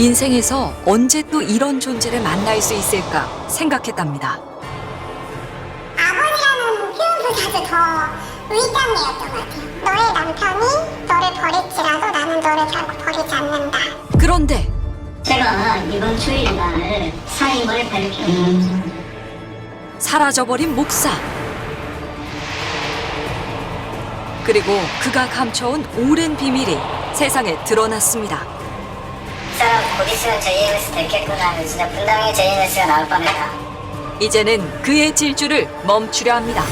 인생에서 언제 또 이런 존재를 만날 수 있을까 생각했답니다. 아버지라는 표현보다도 더 의장이었던 것 같아요. 너의 남편이 너를 버릴지라도 나는 너를 결코 버리지 않는다. 그런데 제가 이번 주일날 사임을 밝혔습니다. 사라져버린 목사. 그리고 그가 감춰온 오랜 비밀이 세상에 드러났습니다. 사람 곧 있으면 JMS 됐겠구나. 진짜 분당에 JMS가 나올 뻔했다. 이제는 그의 질주를 멈추려 합니다.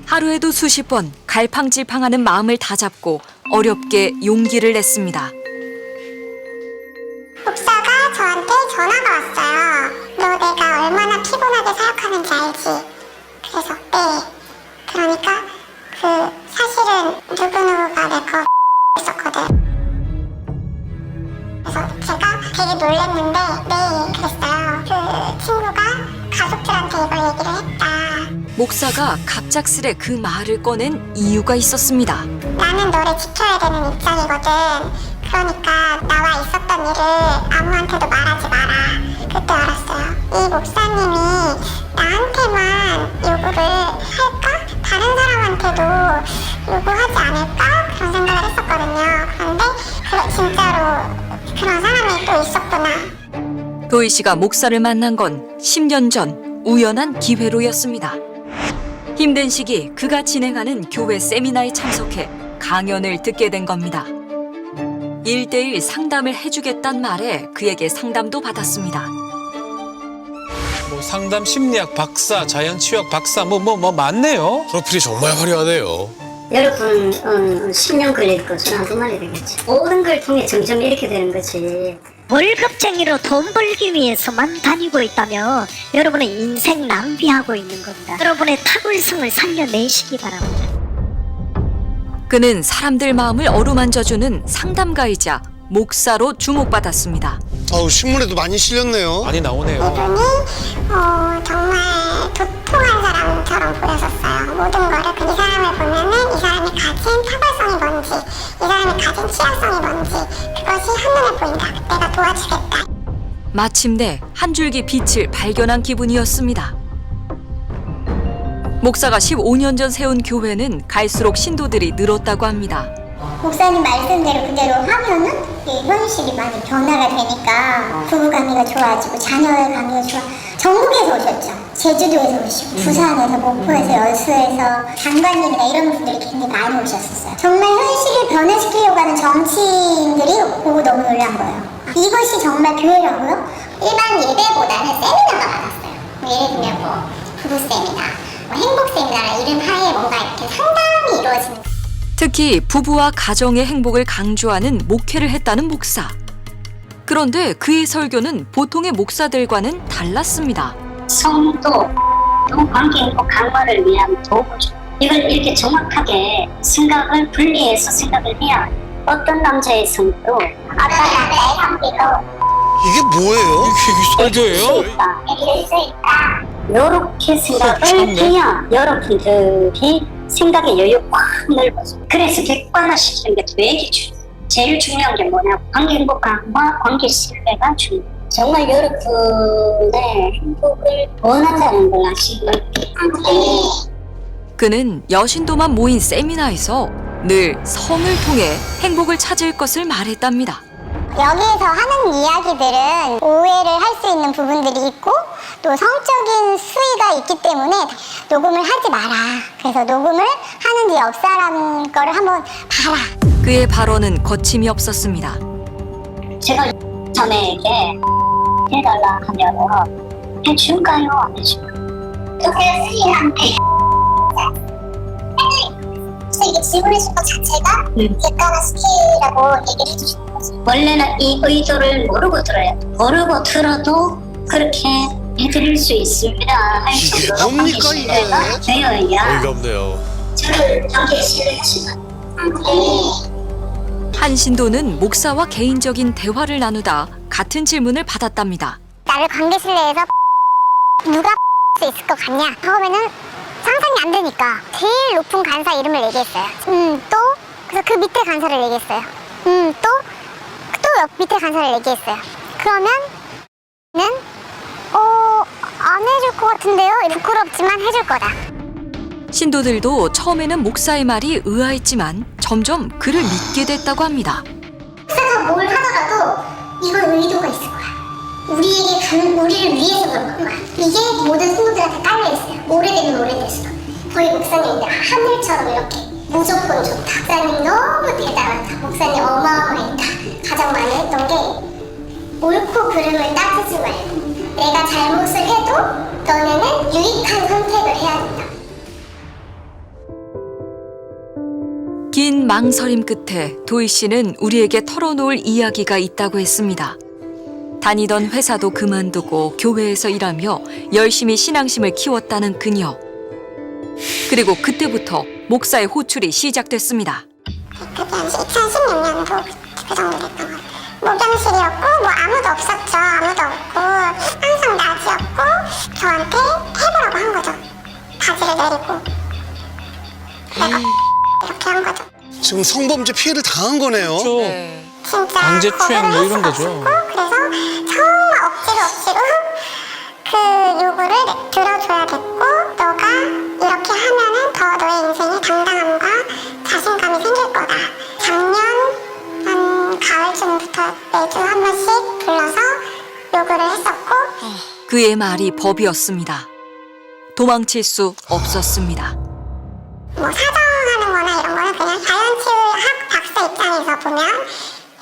하루에도 수십 번 갈팡질팡하는 마음을 다잡고 어렵게 용기를 냈습니다. 목사가 저한테 전화가 왔어요. 너 내가 얼마나 피곤하게 사역하는지 알지? 그래서 네. 그러니까 사실은 누구누구가 내 거 있었거든. 그래서 제가 되게 놀랐는데 네 그랬어요. 그 친구가 가족들한테 이걸 얘기를 했다. 목사가 갑작스레 그 말을 꺼낸 이유가 있었습니다. 나는 너를 지켜야 되는 입장이거든. 그러니까 나와 있었던 일을 아무한테도 말하지 마라. 그때 알았어요. 이 목사님이 나한테만 요구를 할까? 다른 사람한테도 요구하지 않을까? 그런 생각을 했었거든요. 그런데 진짜로 그런 사람이 또 있었구나. 도희 씨가 목사를 만난 건 10년 전 우연한 기회로였습니다. 힘든 시기 그가 진행하는 교회 세미나에 참석해 강연을 듣게 된 겁니다. 1대1 상담을 해주겠단 말에 그에게 상담도 받았습니다. 뭐 상담 심리학 박사, 자연치유학 박사 뭐 많네요. 프로필이 정말 화려하네요. 여러분 10년 걸릴 것은 한두 마리 되겠지. 모든 걸 통해 점점 이렇게 되는 거지. 월급쟁이로 돈 벌기 위해서만 다니고 있다며 여러분의 인생 낭비하고 있는 겁니다. 여러분의 탁월성을 살려내시기 바랍니다. 그는 사람들 마음을 어루만져주는 상담가이자 목사로 주목받았습니다. 아우, 신문에도 많이 실렸네요. 많이 나오네요. 이분이 정말 도통한 사람처럼 보였었어요. 모든 거를 이 사람을 보면은 이 사람이 가진 차별성이 뭔지, 이 사람이 가진 취약성이 뭔지 그것이 한눈에 보인다. 내가 도와주겠다. 마침내 한 줄기 빛을 발견한 기분이었습니다. 목사가 15년 전 세운 교회는 갈수록 신도들이 늘었다고 합니다. 목사님 말씀대로 그대로 하면은 이 현실이 많이 변화가 되니까 부부관계가 좋아지고 자녀의 관계가 좋아. 전국에서 오셨죠. 제주도에서 오시고 부산에서 목포에서 여수에서 장관님이나 이런 분들이 굉장히 많이 오셨었어요. 정말 현실을 변화시키려고 하는 정치인들이 보고 너무 놀란 거예요. 이것이 정말 교회라고요? 일반 예배보다는 세미나가 많았어요. 예를 들면 부부 세미나, 행복 세미나 이런 하에 뭔가 이렇게 상담이 이루어지는. 특히 부부와 가정의 행복을 강조하는 목회를 했다는 목사. 그런데 그의 설교는 보통의 목사들과는 달랐습니다. 성도 관계 행복 강화를 위한 도구죠. 이걸 이렇게 정확하게 생각을 분리해서 생각을 해야 어떤 남자의 성도 어떤 남자의 성비도 이게 뭐예요? 이게 설교예요? 이길 수 있다. 이렇게 생각을 해야 여러분들이 생각의 여유 확 넓어져. 그래서 객관화시키는 게 되게 중요해요. 제일 중요한 게 뭐냐고 관계 행복 강화, 관계 신뢰가 중요해요. 정말 여러분의 행복을 원한다는 걸 아시고 그는 여신도만 모인 세미나에서 늘 성을 통해 행복을 찾을 것을 말했답니다. 여기에서 하는 이야기들은 오해를 할 수 있는 부분들이 있고 또 성적인 수위가 있기 때문에 녹음을 하지 마라. 그래서 녹음을 하는지 옆 사람 거를 한번 봐라. 그의 발언은 거침이 없었습니다. 제가 자매에게 해달라 하면 해줄까요? 안 해줄까요? 그래서 스님한테 이게 질문해준 것 자체가 객관화시키라고 얘기를 해주시는 거죠. 원래는 이 의도를 모르고 들어요. 모르고 들어도 그렇게 해드릴 수 있습니다. 할 이게 정도로 뭡니까, 관계 신뢰가 이게? 되어야 어이가 없네요. 저를 관계 신뢰하시면 한 신도는 목사와 개인적인 대화를 나누다 같은 질문을 받았답니다. 나를 관계 신뢰에서 누가 수 있을 것 같냐? 처음에는 상상이 안 되니까 제일 높은 간사 이름을 얘기했어요. 또 그래서 그 밑에 간사를 얘기했어요. 또 옆 밑에 간사를 얘기했어요. 그러면은 안 해줄 것 같은데요? 부끄럽지만 해줄 거다. 신도들도 처음에는 목사의 말이 의아했지만 점점 그를 믿게 됐다고 합니다. 목사가 뭘 하더라도 이건 의도가 있을 거야. 우리를 위해서 그런 거야. 이게 모든 성도들한테 깔려있어요. 오래되면 오래될수록. 저희 목사님인데 하늘처럼 이렇게 무조건 좋다. 목사님 너무 대단하다. 목사님 어마어마했다. 가장 많이 했던 게 옳고 그름을 따지지 말고 내가 잘못을 해도 너네는 유익한 선택을 해야 된다. 긴 망설임 끝에 도희 씨는 우리에게 털어놓을 이야기가 있다고 했습니다. 다니던 회사도 그만두고 교회에서 일하며 열심히 신앙심을 키웠다는 그녀. 그리고 그때부터 목사의 호출이 시작됐습니다. 그게 한 2016년도 그 정도 됐던 것 같아요. 목욕실이었고 뭐 아무도 없었죠. 아무도 없고 항상 낮이었고 저한테 해보라고 한 거죠. 바지를 내리고 내가 이렇게 한 거죠. 지금 성범죄 피해를 당한 거네요. 진짜 강제 추행 뭐 이런 거부를 할 거죠. 수가 없었고, 그래서 정말 억지로 그 요구를 들어줘야겠고 너가 이렇게 하면은 더 너의 인생에 당당함과 자신감이 생길 거다. 작년 한 가을쯤부터 매주 한 번씩 불러서 요구를 했었고 그의 말이 법이었습니다. 도망칠 수 없었습니다. 뭐 사정하는 거나 이런 거는 그냥 자연치유학 박사 입장에서 보면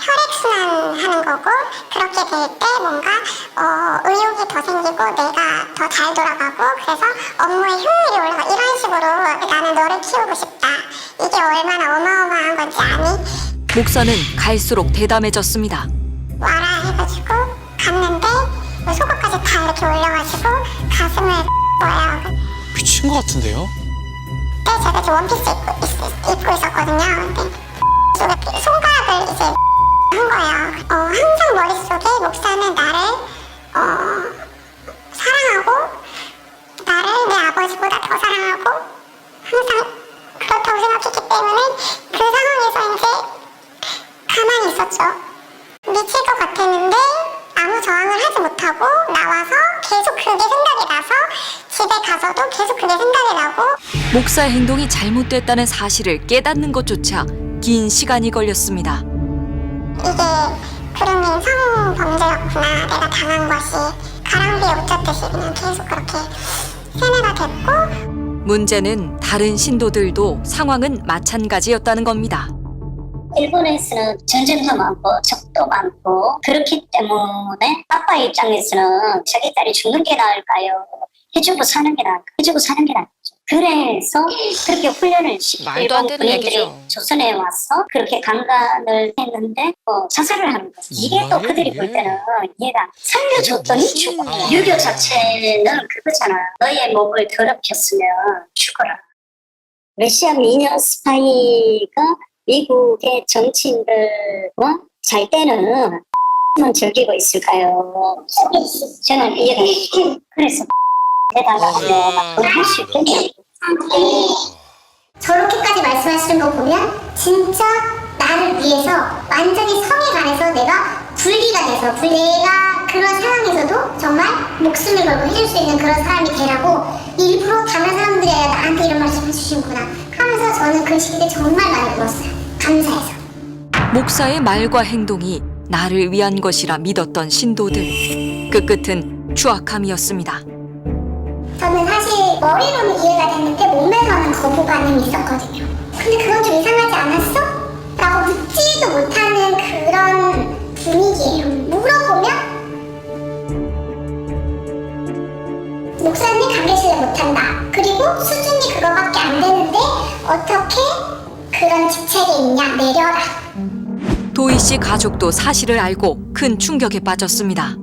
혈액순환하는 거고 그렇게 될 때 뭔가 의욕이 더 생기고 내가 더 잘 돌아가고 그래서 업무의 효율이 올라가 이런 식으로 나는 너를 키우고 싶다. 이게 얼마나 어마어마한 건지 아니? 목사는 갈수록 대담해졌습니다. 와라 해가지고 갔는데 뭐 속옷까지 다 이렇게 올려가지고 가슴을 뭐야 미친 것 같은데요? 그때 제가 이제 원피스 입고 있었거든요. 근데 속에 손가락을 이제 한 거예요. 항상 머릿속에 목사는 나를 사랑하고 나를 내 아버지보다 더 사랑하고 항상 그렇다고 생각했기 때문에 그 상황에서 이제 가만히 있었죠. 미칠 것 같았는데 아무 저항을 하지 못하고 나와서 계속 그게 생각이 나서 집에 가서도 계속 그게 생각이 나고 목사의 행동이 잘못됐다는 사실을 깨닫는 것조차 긴 시간이 걸렸습니다. 이게 그러면 성범죄였구나. 내가 당한 것이 가랑비에 옷젖듯이 그냥 계속 그렇게 세뇌가 됐고 문제는 다른 신도들도 상황은 마찬가지였다는 겁니다. 일본에서는 전쟁도 많고 적도 많고 그렇기 때문에 아빠 입장에서는 자기 딸이 죽는 게 나을까요? 해주고 사는 게 나을까요? 해주고 사는 게 나을까요? 그래서 그렇게 훈련을 시키고 말도 안 되는 군인들이 얘기죠. 조선에 와서 그렇게 강간을 했는데 자살을 하는 거예요. 이게 또 그들이 볼 때는 얘가 살려줬더니 죽어. 유교 자체는 그거잖아. 너의 몸을 더럽혔으면 죽어라. 러시아 미녀 스파이가 미국의 정치인들과 잘 때는 즐기고 있을까요? 저는 이해가 안 돼요. 그래서 해달라고 하면 할 수 있겠냐고. 저렇게까지 말씀하시는 거 보면 진짜 나를 위해서 완전히 성에 관해서 내가 분리가 돼서 내가 그런 상황에서도 정말 목숨을 걸고 해줄 수 있는 그런 사람이 되라고 일부러 다른 사람들이 아니라 나한테 이런 말씀 해주시는구나 하면서 저는 그 시기에 정말 많이 울었어요. 감사해서. 목사의 말과 행동이 나를 위한 것이라 믿었던 신도들. 그 끝은 추악함이었습니다. 저는 사실 머리로는 이해가 됐는데 몸에서는 거부 반응이 있었거든요. 근데 그건 좀 이상하지 않았어? 라고 묻지도 못하는 그런 분위기예요. 물어보면 목사님 감개실을 못한다. 그리고 수준이 그거밖에 안 되는데 어떻게 그런 직책이 있냐 내려라. 도희 씨 가족도 사실을 알고 큰 충격에 빠졌습니다.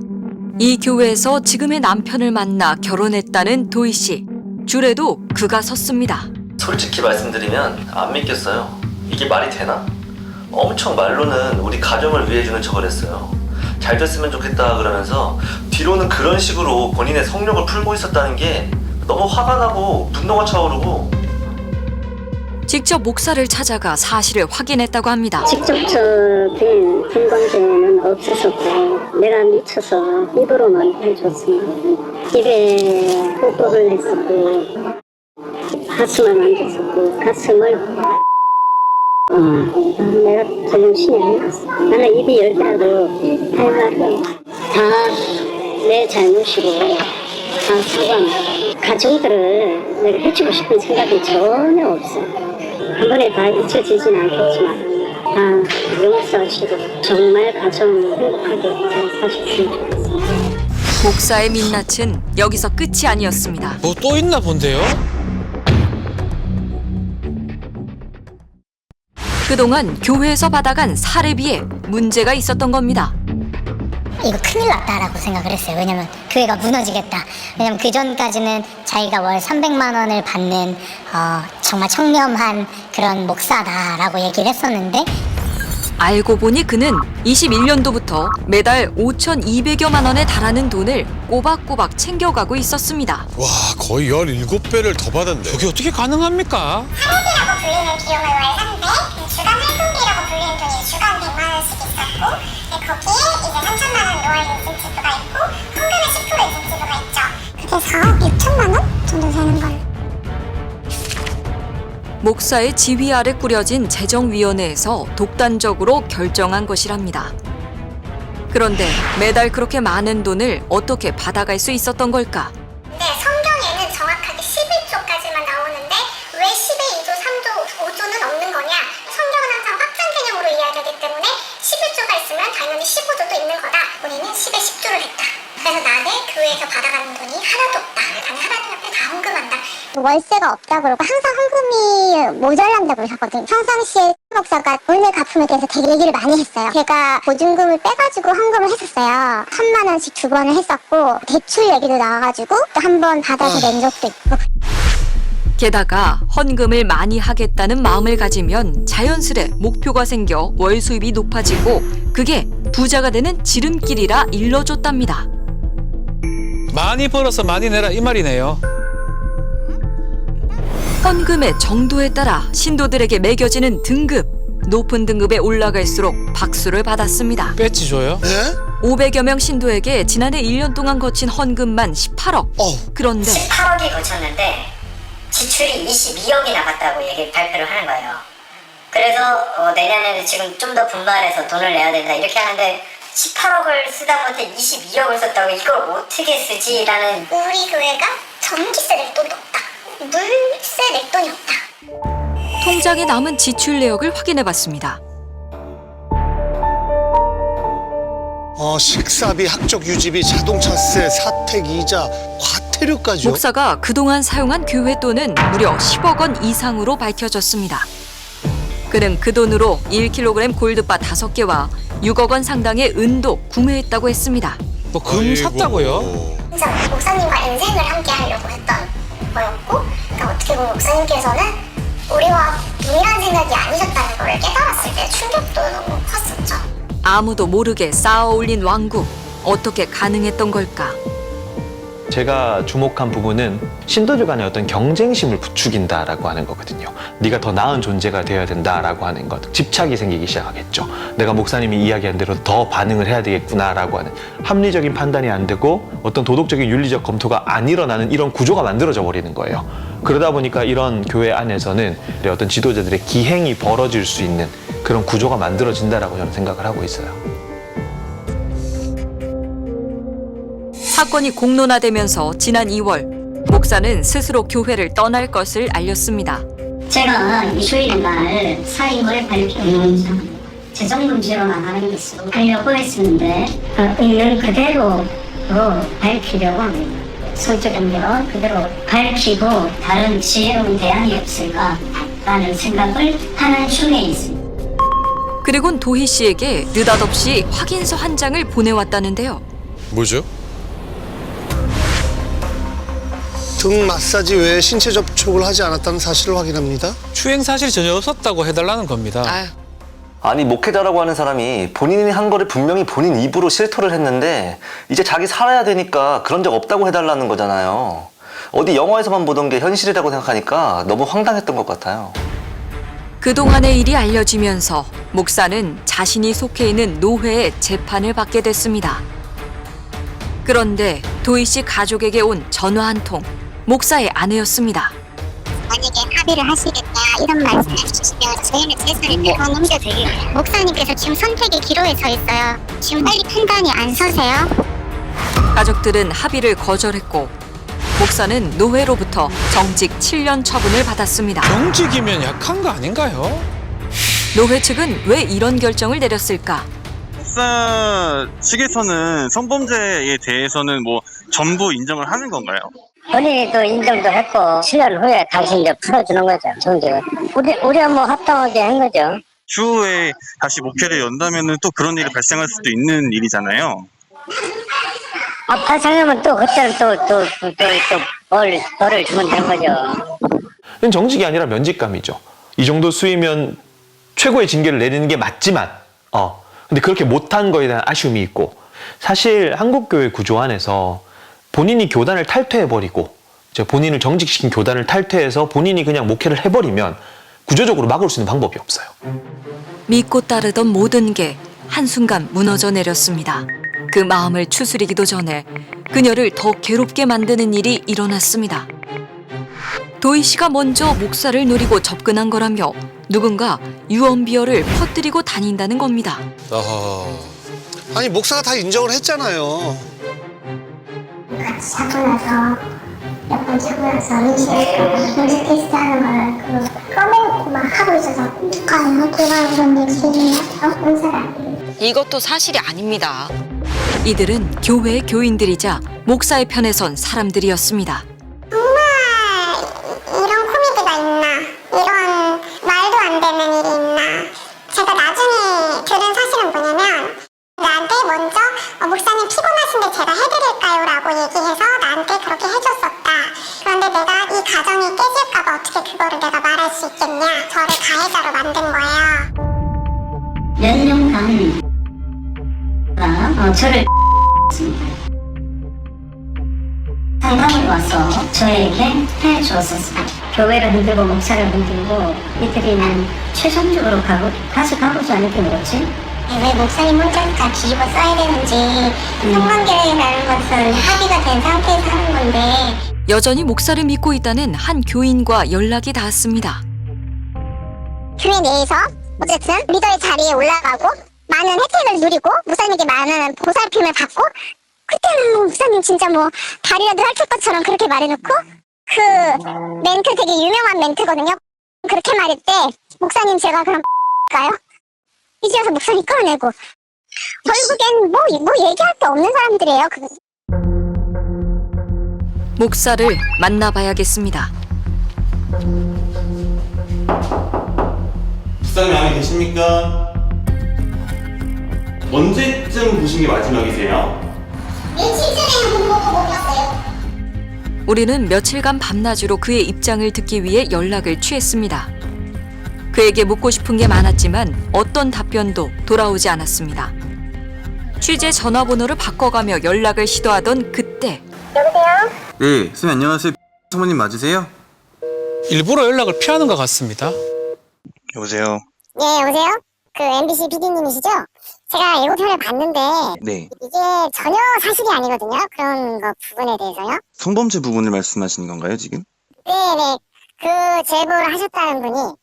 이 교회에서 지금의 남편을 만나 결혼했다는 도희 씨. 줄에도 그가 섰습니다. 솔직히 말씀드리면 안 믿겠어요. 이게 말이 되나? 엄청 말로는 우리 가정을 위해 주는 척을 했어요. 잘 됐으면 좋겠다 그러면서 뒤로는 그런 식으로 본인의 성욕을 풀고 있었다는 게 너무 화가 나고 분노가 차오르고. 직접 목사를 찾아가 사실을 확인했다고 합니다. 직접적인 건강제는 없었었고 내가 미쳐서 입으로만 해줬습니다. 입에 뽀뽀를 했었고 가슴을 만졌었고 가슴을 내가 제정신이 아니었어. 나는 입이 열 때라도 할 말이 다 내 잘못이고 다 사과한다. 가정들을 내가 해주고 싶은 생각이 전혀 없어. 한 번에 다 잊혀지진 않겠지만 다 용서하시고 정말 가정 행복하게 잘 사셨으면 좋겠습니다. 목사의 민낯은 여기서 끝이 아니었습니다. 뭐 또 있나 본데요? 그동안 교회에서 받아간 사례비에 문제가 있었던 겁니다. 이거 큰일 났다라고 생각을 했어요. 왜냐면 교회가 무너지겠다. 왜냐면 그 전까지는 자기가 월 300만 원을 받는 정말 청렴한 그런 목사다라고 얘기를 했었는데 알고 보니 그는 21년도부터 매달 5,200여만 원에 달하는 돈을 꼬박꼬박 챙겨가고 있었습니다. 와, 거의 17배를 더 받았네. 저게 어떻게 가능합니까? 사례비라고 불리는 비용을 월산대, 주간 활동비라고 불리는 돈이 주간 100만 원씩 있었고 거기에 이제 3천만 원 노월 인센티브가 있고 헌금의 10% 인센티브가 있죠. 그래서 6천만 원 정도 되는 걸로. 목사의 지휘 아래 꾸려진 재정위원회에서 독단적으로 결정한 것이랍니다. 그런데 매달 그렇게 많은 돈을 어떻게 받아갈 수 있었던 걸까? 네, 성경에는 정확하게 11조까지만 나오는데 왜 10의 2조, 3조, 5조는 없는 거냐? 성경은 항상 확장 개념으로 이야기하기 때문에 11조가 있으면 당연히 15조도 있는 거다. 우리는 10에 10조를 했다. 그래서 나는 교회에서 받아가는 돈이 하나도 없다. 나는 하나님 앞에 다 헌금한다. 월세가 없다고 그러고 항상 헌금이 모자란다고 그러셨거든요. 평상시에 목사가 오늘 갚음에 대해서 되게 얘기를 많이 했어요. 제가 보증금을 빼가지고 헌금을 했었어요. 1,000만 원씩 2번을 했었고 대출 얘기도 나와가지고 또 한 번 받아서 낸 적도 있고. 게다가 헌금을 많이 하겠다는 마음을 가지면 자연스레 목표가 생겨 월 수입이 높아지고 그게 부자가 되는 지름길이라 일러줬답니다. 많이 벌어서 많이 내라 이 말이네요. 헌금의 정도에 따라 신도들에게 매겨지는 등급. 높은 등급에 올라갈수록 박수를 받았습니다. 배지 줘요? 예? 500여 명 신도에게 지난해 1년 동안 거친 헌금만 18억. 그런데 18억이 거쳤는데 지출이 22억이 나갔다고 발표를 하는 거예요. 그래서 내년에는 지금 좀 더 분발해서 돈을 내야 된다 이렇게 하는데 18억을 쓰다 못해 22억을 썼다고 이걸 어떻게 쓰지라는. 우리 교회가 전기세 낼 돈도 없다. 물세 낼 돈이 없다. 통장에 남은 지출 내역을 확인해봤습니다. 식사비, 학적 유지비, 자동차세, 사택 이자, 과태료까지요? 목사가 그동안 사용한 교회 돈은 무려 10억 원 이상으로 밝혀졌습니다. 그는 그 돈으로 1kg 골드바 5개와 6억 원 상당의 은도 구매했다고 했습니다. 뭐 금 샀다고요? 진짜 목사님과 인생을 함께 하려고 했던 거였고, 그러니까 어떻게 보면 목사님께서는 우리와 동일한 생각이 아니셨다는 걸 깨달았을 때 충격도 너무 컸었죠. 아무도 모르게 쌓아 올린 왕국. 어떻게 가능했던 걸까? 제가 주목한 부분은 신도들 간의 어떤 경쟁심을 부추긴다라고 하는 거거든요. 네가 더 나은 존재가 되어야 된다라고 하는 것. 집착이 생기기 시작하겠죠. 내가 목사님이 이야기한 대로 더 반응을 해야 되겠구나라고 하는 합리적인 판단이 안 되고 어떤 도덕적인 윤리적 검토가 안 일어나는 이런 구조가 만들어져 버리는 거예요. 그러다 보니까 이런 교회 안에서는 어떤 지도자들의 기행이 벌어질 수 있는 그런 구조가 만들어진다라고 저는 생각을 하고 있어요. 사건이 공론화되면서 지난 2월 목사는 스스로 교회를 떠날 것을 알렸습니다. 제가 이슈일 날 사임을 발표하면서 재정 문제로 나가는 것으로 하려고 했었는데 있는 그대로 밝히려고 합니다. 성적인 그대로 밝히고 다른 지혜로운 대안이 없을까라는 생각을 하는 중에 있습니다. 그리곤 도희 씨에게 느닷없이 확인서 한 장을 보내왔다는데요. 뭐죠? 등 마사지 외에 신체 접촉을 하지 않았다는 사실을 확인합니다. 추행 사실이 전혀 없었다고 해달라는 겁니다. 아니 목회자라고 하는 사람이 본인이 한 거를 분명히 본인 입으로 실토를 했는데 이제 자기 살아야 되니까 그런 적 없다고 해달라는 거잖아요. 어디 영화에서만 보던 게 현실이라고 생각하니까 너무 황당했던 것 같아요. 그동안의 일이 알려지면서 목사는 자신이 속해 있는 노회의 재판을 받게 됐습니다. 그런데 도희 씨 가족에게 온 전화 한 통, 목사의 아내였습니다. 만약에 합의를 하시겠다 이런 말씀을 주시면 저희는 재산을 더 넘겨드릴게요. 목사님께서 지금 선택의 기로에 서 있어요. 지금 빨리 판단이 안 서세요? 가족들은 합의를 거절했고 목사는 노회로부터 정직 7년 처분을 받았습니다. 경직이면 약한 거 아닌가요? 노회 측은 왜 이런 결정을 내렸을까? 목사 측에서는 성범죄에 대해서는 뭐 전부 인정을 하는 건가요? 본인이 인정도 했고 7년 후에 다시 이제 풀어주는 거죠. 정직을. 우리가 뭐 합당하게 한 거죠. 추후에 다시 목회를 연다면은 또 그런 일이 발생할 수도 있는 일이잖아요. 발생하면 또 그때는 또 벌을 주면 되는 거죠. 이건 정직이 아니라 면직감이죠. 이 정도 수위면 최고의 징계를 내리는 게 맞지만, 근데 그렇게 못한 거에 대한 아쉬움이 있고, 사실 한국교회 구조 안에서 본인이 교단을 탈퇴해버리고, 본인을 정직시킨 교단을 탈퇴해서 본인이 그냥 목회를 해버리면 구조적으로 막을 수 있는 방법이 없어요. 믿고 따르던 모든 게 한순간 무너져 내렸습니다. 그 마음을 추스리기도 전에 그녀를 더 괴롭게 만드는 일이 일어났습니다. 도희 씨가 먼저 목사를 노리고 접근한 거라며 누군가 유언비어를 퍼뜨리고 다닌다는 겁니다. 아니 목사가 다 인정을 했잖아요. 같이 자고 나서 몇 번 자고 나서 음식 테스트하는 걸 꺼내놓고 막 하고 있어서 과연 그가 그런 얘기를 온 사람. 이것도 사실이 아닙니다. 이들은 교회의 교인들이자 목사의 편에 선 사람들이었습니다. 정말 이런 코미디가 있나? 이런 말도 안 되는 일이 있나? 제가 나중에 들은 사실은 뭐냐면 나한테 먼저 목사님 피곤하신데 제가 해드릴까요? 라고 얘기해서 나한테 그렇게 해줬었다. 그런데 내가 이 가정이 깨질까봐 어떻게 그거를 내가 말할 수 있겠냐? 저를 가해자로 만든 거예요. 몇 년간 저를 상담을 와서 저에게 해주었었어요. 교회를 흔들고 목사를 흔들고 이들이는 최종적으로 다시 가보지 않을 게 뭐지? 왜 목사님 혼자 다 뒤집어 써야 되는지 성관계라는 것은 합의가 된 상태에서 하는 건데 여전히 목사를 믿고 있다는 한 교인과 연락이 닿았습니다. 교회 내에서 어쨌든 리더의 자리에 올라가고 많은 혜택을 누리고 목사님에게 많은 보살핌을 받고 그때는 뭐 목사님 진짜 뭐 다리라도 핥을 것처럼 그렇게 말해놓고 그 멘트 되게 유명한 멘트거든요. 그렇게 말할 때 목사님 제가 그럼 까요? 이제 와서 목사님 끌어내고 결국엔 뭐 얘기할 게 없는 사람들이에요. 목사를 만나봐야겠습니다. 목사님 안에 계십니까? 언제쯤 보신 게 마지막이세요? 며칠 전에 못 봤어요. 우리는 며칠간 밤낮으로 그의 입장을 듣기 위해 연락을 취했습니다. 그에게 묻고 싶은 게 많았지만 어떤 답변도 돌아오지 않았습니다. 취재 전화번호를 바꿔가며 연락을 시도하던 그때 여보세요? 네, 선생님 안녕하세요. 사모님 맞으세요? 일부러 연락을 피하는 것 같습니다. 여보세요? 네, 여보세요? 그 MBC PD님이시죠? 제가 예고편을 봤는데 네. 이게 전혀 사실이 아니거든요. 그런 거 부분에 대해서요. 성범죄 부분을 말씀하시는 건가요, 지금? 네네. 그 제보를 하셨다는 분이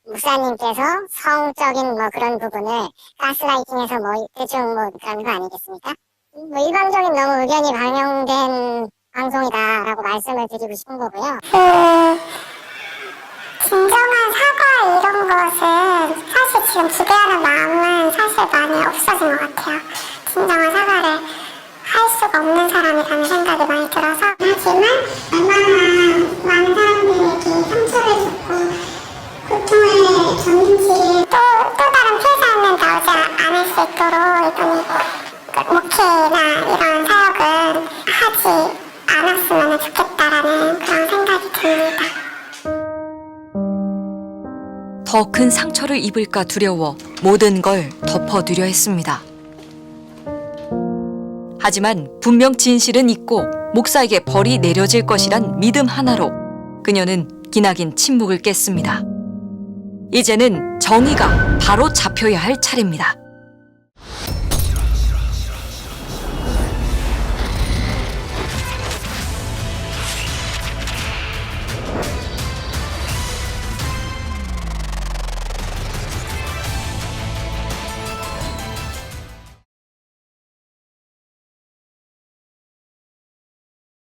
목사님께서 성적인 뭐 그런 부분을 가스라이팅해서 뭐 대충 뭐 그런 거 아니겠습니까? 뭐 일방적인 너무 의견이 반영된 방송이다라고 말씀을 드리고 싶은 거고요. 진정한 사과 이런 것은 사실 지금 기대하는 마음은 사실 많이 없어진 것 같아요. 진정한 사과를 할 수가 없는 사람이라는 생각이 많이 들어서 하지만 얼마나 많은 사람들에게 상처를 줬고 고통을 줬는지 또 다른 피해자는 나오지 않을 수 있도록 이번에 목회나 이런 사역은 하지 않았으면 좋겠다라는 그런 생각이 듭니다. 더 큰 상처를 입을까 두려워 모든 걸 덮어두려 했습니다. 하지만 분명 진실은 있고 목사에게 벌이 내려질 것이란 믿음 하나로 그녀는 기나긴 침묵을 깼습니다. 이제는 정의가 바로 잡혀야 할 차례입니다.